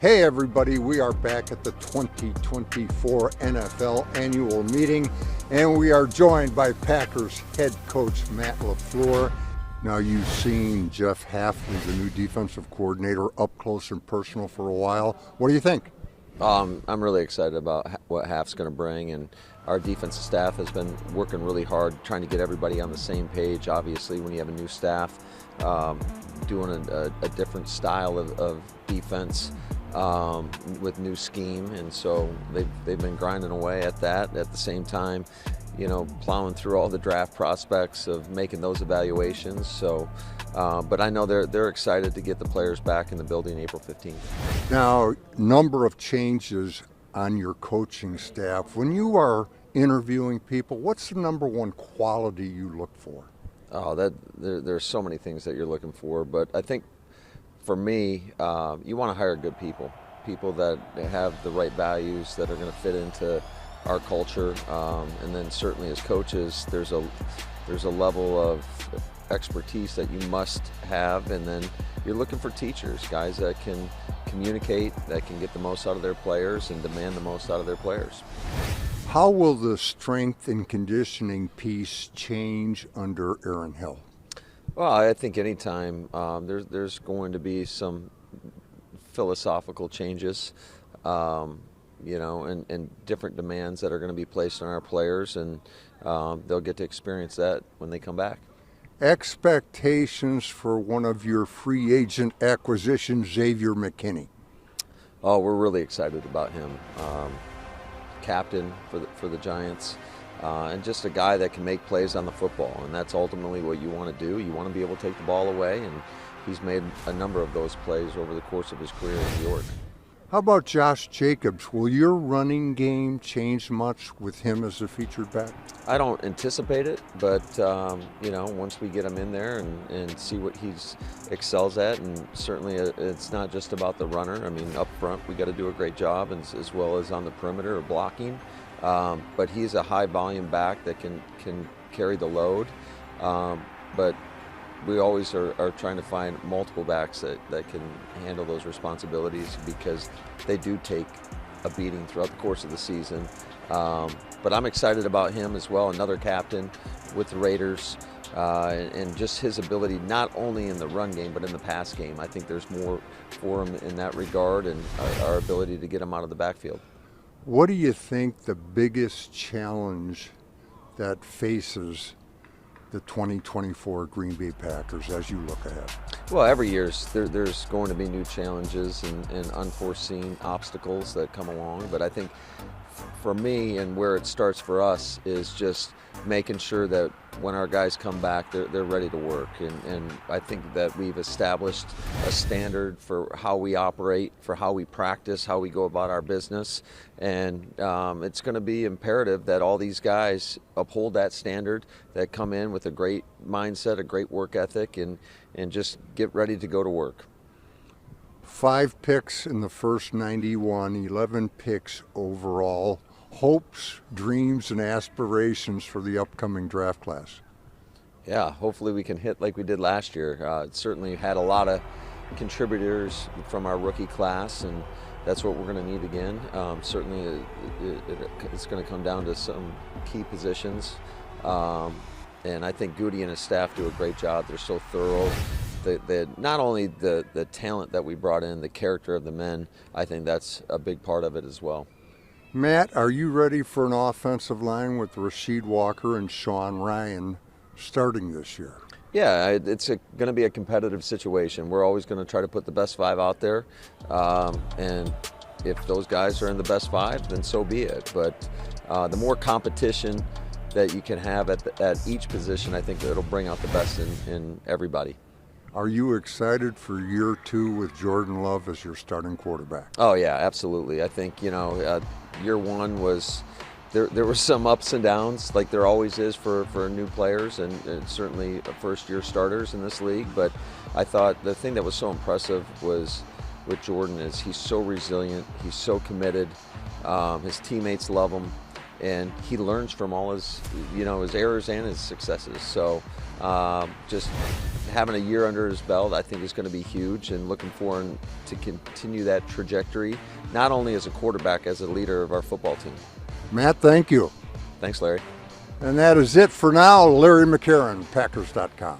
Hey everybody, we are back at the 2024 NFL annual meeting, and we are joined by Packers head coach Matt LaFleur. Now, you've seen Jeff Hafley, the new defensive coordinator, up close and personal for a while. What do you think? I'm really excited about what Haf's going to bring, and our defensive staff has been working really hard trying to get everybody on the same page. Obviously, when you have a new staff doing a different style of defense with new scheme, and so they've been grinding away at that. At the same time, plowing through all the draft prospects of making those evaluations. So, but I know they're excited to get the players back in the building April 15th. Now, number of changes on your coaching staff. When you are interviewing people, what's the number one quality you look for? There's so many things that you're looking for, but I think for me, you want to hire good people that have the right values that are going to fit into our culture, and then certainly as coaches, there's a level of expertise that you must have, and then you're looking for teachers, guys that can communicate, that can get the most out of their players and demand the most out of their players. How will the strength and conditioning piece change under Aaron Hill? Well, I think anytime there's going to be some philosophical changes, and different demands that are going to be placed on our players, and they'll get to experience that when they come back. Expectations for one of your free agent acquisitions, Xavier McKinney. Oh, we're really excited about him. Captain for the Giants, and just a guy that can make plays on the football, and that's ultimately what you want to do. You want to be able to take the ball away, and he's made a number of those plays over the course of his career in New York. How about Josh Jacobs? Will your running game change much with him as a featured back? I don't anticipate it, but once we get him in there and see what he excels at, and certainly it's not just about the runner. I mean, up front we got to do a great job, as well as on the perimeter or blocking. But he's a high volume back that can carry the load. But we always are trying to find multiple backs that can handle those responsibilities, because they do take a beating throughout the course of the season. But I'm excited about him as well, another captain with the Raiders, and just his ability not only in the run game but in the pass game. I think there's more for him in that regard, and our ability to get him out of the backfield. What do you think the biggest challenge that faces the 2024 Green Bay Packers as you look ahead? Well, every year there's going to be new challenges and unforeseen obstacles that come along, but I think for me, and where it starts for us, is just making sure that when our guys come back, they're ready to work. And I think that we've established a standard for how we operate, for how we practice, how we go about our business. And it's going to be imperative that all these guys uphold that standard, that come in with a great mindset, a great work ethic, and just get ready to go to work. 5 picks in the first 91, 11 picks overall. Hopes, dreams, and aspirations for the upcoming draft class? Yeah, hopefully we can hit like we did last year. It certainly had a lot of contributors from our rookie class, and that's what we're going to need again. Certainly it's going to come down to some key positions. And I think Goody and his staff do a great job. They're so thorough. Not only the talent that we brought in, the character of the men, I think that's a big part of it as well. Matt, are you ready for an offensive line with Rasheed Walker and Sean Ryan starting this year? Yeah, it's going to be a competitive situation. We're always going to try to put the best 5 out there, and if those guys are in the best 5, then so be it. But the more competition that you can have at each position, I think it'll bring out the best in everybody. Are you excited for year 2 with Jordan Love as your starting quarterback? Oh yeah, absolutely. I think year 1 was there were some ups and downs, like there always is for new players, and certainly first-year starters in this league. But I thought the thing that was so impressive was with Jordan is he's so resilient, he's so committed. His teammates love him, and he learns from all his, his errors and his successes. So just having a year under his belt, I think, is going to be huge, and looking forward to continue that trajectory, not only as a quarterback, as a leader of our football team. Matt, thank you. Thanks, Larry. And that is it for now. Larry McCarron, Packers.com.